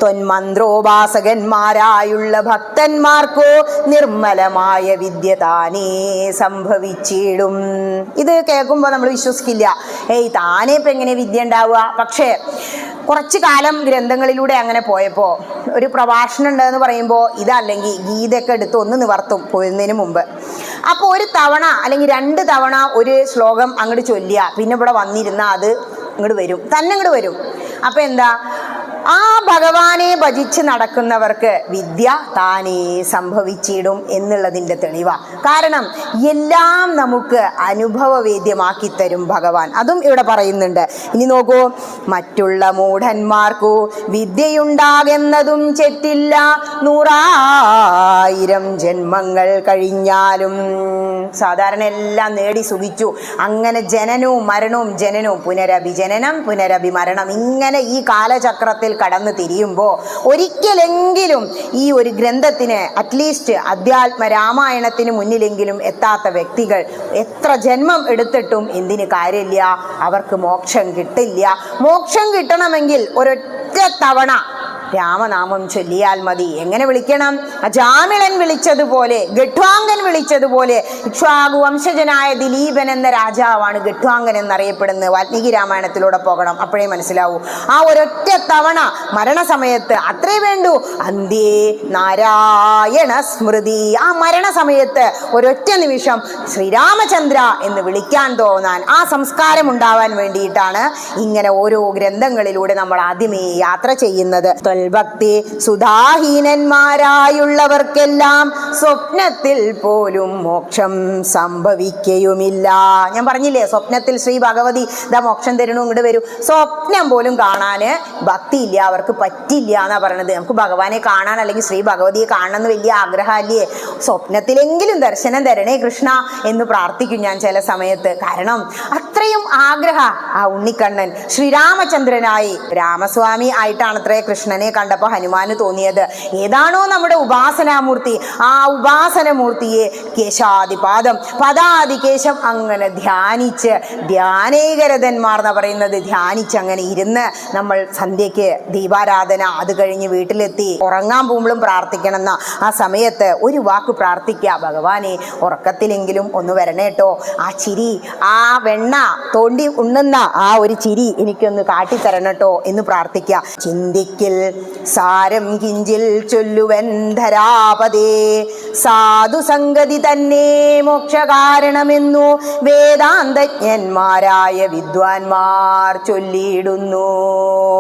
ത്വന്മന്ത്രോപാസകന്മാരായുള്ള ഭക്തന്മാർക്കോ നിർമ്മലമായ വിദ്യ താനേ സംഭവിച്ചിടും. ഇത് കേൾക്കുമ്പോൾ നമ്മൾ വിശ്വസിക്കില്ല. താനേ ഇപ്പം എങ്ങനെ വിദ്യ ഉണ്ടാവുക? പക്ഷേ കുറച്ചു കാലം ഗ്രന്ഥങ്ങളിലൂടെ അങ്ങനെ പോയപ്പോൾ ഒരു പ്രഭാഷണം ഉണ്ടെന്ന് പറയുമ്പോൾ ഇതല്ലെങ്കിൽ ഗീതയൊക്കെ എടുത്ത് ഒന്ന് നിവർത്തും പോരുന്നതിന് മുമ്പ്. അപ്പോൾ ഒരു തവണ അല്ലെങ്കിൽ 2 തവണ ഒരു ശ്ലോകം അങ്ങോട്ട് ചൊല്ലിയ പിന്നെ ഇവിടെ വന്നിരുന്ന അത് ഇങ്ങോട്ട് വരും, തന്നെ ഇങ്ങോട്ട് വരും. അപ്പം എന്താ, ആ ഭഗവാനെ ഭജിച്ച് നടക്കുന്നവർക്ക് വിദ്യ താനേ സംഭവിച്ചിടും എന്നുള്ളതിൻ്റെ തെളിവാണ്. കാരണം എല്ലാം നമുക്ക് അനുഭവവേദ്യമാക്കി തരും ഭഗവാൻ. അതും ഇവിടെ പറയുന്നുണ്ട്. ഇനി നോക്കൂ, മറ്റുള്ള മൂഢന്മാർക്കു വിദ്യയുണ്ടാകുന്നതും ചെറ്റില്ല, 100,000 ജന്മങ്ങൾ കഴിഞ്ഞാലും. സാധാരണ എല്ലാം നേടി സുഖിച്ചു, അങ്ങനെ ജനനവും മരണവും ജനനവും പുനരഭിജനനം പുനരഭിമരണം ഇങ്ങനെ ഈ കാലചക്രത്തിൽ കടന്നു തിരിയുമ്പോൾ ഒരിക്കലെങ്കിലും ഈ ഒരു ഗ്രന്ഥത്തിന് അറ്റ്ലീസ്റ്റ് അധ്യാത്മ രാമായണത്തിന് മുന്നിലെങ്കിലും എത്താത്ത വ്യക്തികൾ എത്ര ജന്മം എടുത്തിട്ടും എന്തിന് കാര്യമില്ല, അവർക്ക് മോക്ഷം കിട്ടില്ല. മോക്ഷം കിട്ടണമെങ്കിൽ ഒരൊറ്റ തവണ രാമനാമം ചൊല്ലിയാൽ മതി. എങ്ങനെ വിളിക്കണം? അജാമിളൻ വിളിച്ചതുപോലെ, ഗഡ്വാങ്കൻ വിളിച്ചതുപോലെ. ഇക്ഷ്വാകു വംശജനായ ദിലീപൻ എന്ന രാജാവാണ് ഗഡ്വാങ്കൻ എന്നറിയപ്പെടുന്നത്. വാൽമീകി രാമായണത്തിലൂടെ പോകണം, അപ്പോഴേ മനസ്സിലാവൂ. ആ ഒരൊറ്റ തവണ മരണസമയത്ത് അത്രേ വേണ്ടൂ. അന്ത്യേ നാരായണ സ്മൃതി. ആ മരണസമയത്ത് ഒരൊറ്റ നിമിഷം ശ്രീരാമചന്ദ്ര എന്ന് വിളിക്കാൻ തോന്നാൻ, ആ സംസ്കാരം ഉണ്ടാവാൻ വേണ്ടിയിട്ടാണ് ഇങ്ങനെ ഓരോ ഗ്രന്ഥങ്ങളിലൂടെ നമ്മൾ ആദ്യമേ യാത്ര ചെയ്യുന്നത്. ഭക്തി സുധാഹീനന്മാരായുള്ളവർക്കെല്ലാം സ്വപ്നത്തിൽ പോലും മോക്ഷം സംഭവിക്കുകയുമില്ല. ഞാൻ പറഞ്ഞില്ലേ, സ്വപ്നത്തിൽ ശ്രീ ഭഗവതി ഇതാ മോക്ഷം തരണു, ഇങ്ങോട്ട് വരൂ. സ്വപ്നം പോലും കാണാന് ഭക്തി ഇല്ല, അവർക്ക് പറ്റില്ല എന്നാ പറയണത്. നമുക്ക് ഭഗവാനെ കാണാൻ അല്ലെങ്കിൽ ശ്രീ ഭഗവതിയെ കാണണമെന്ന് വലിയ ആഗ്രഹമല്ലേ? സ്വപ്നത്തിലെങ്കിലും ദർശനം തരണേ കൃഷ്ണ എന്ന് പ്രാർത്ഥിക്കും ഞാൻ ചില സമയത്ത്. കാരണം അത്രയും ആഗ്രഹ ആ ഉണ്ണിക്കണ്ണൻ ശ്രീരാമചന്ദ്രനായി രാമസ്വാമി ആയിട്ടാണത്രേ കൃഷ്ണനെ കണ്ടപ്പോൾ ഹനുമാന് തോന്നിയത്. ഏതാണോ നമ്മുടെ ഉപാസനാമൂർത്തി, ആ ഉപാസനമൂർത്തിയെ കേശാദിപാദം പദാദികേശം അങ്ങനെ ധ്യാനിച്ച്, ധ്യാനേകരഥന്മാർ എന്ന് പറയുന്നത് ധ്യാനിച്ച് അങ്ങനെ ഇരുന്ന് നമ്മൾ സന്ധ്യയ്ക്ക് ദീപാരാധന, അത് കഴിഞ്ഞ് വീട്ടിലെത്തി ഉറങ്ങാൻ പോകുമ്പോഴും പ്രാർത്ഥിക്കണം എന്ന ആ സമയത്ത് ഒരു വാക്ക് പ്രാർത്ഥിക്കുക, ഭഗവാനെ ഉറക്കത്തിലെങ്കിലും ഒന്ന് വരണേട്ടോ, ആ ചിരി, ആ വെണ്ണ തോണ്ടി ഉണ്ണുന്ന ആ ഒരു ചിരി എനിക്കൊന്ന് കാട്ടിത്തരണട്ടോ എന്ന് പ്രാർത്ഥിക്കുക. ചിന്തിക്കിൽ സാരം കിഞ്ചിൽ ചൊല്ലുവൻ ധരാപതേ, സാധുസംഗതി തന്നെ മോക്ഷകാരണമെന്നു വേദാന്തജ്ഞന്മാരായ വിദ്വാൻമാർ ചൊല്ലിയിടുന്നു.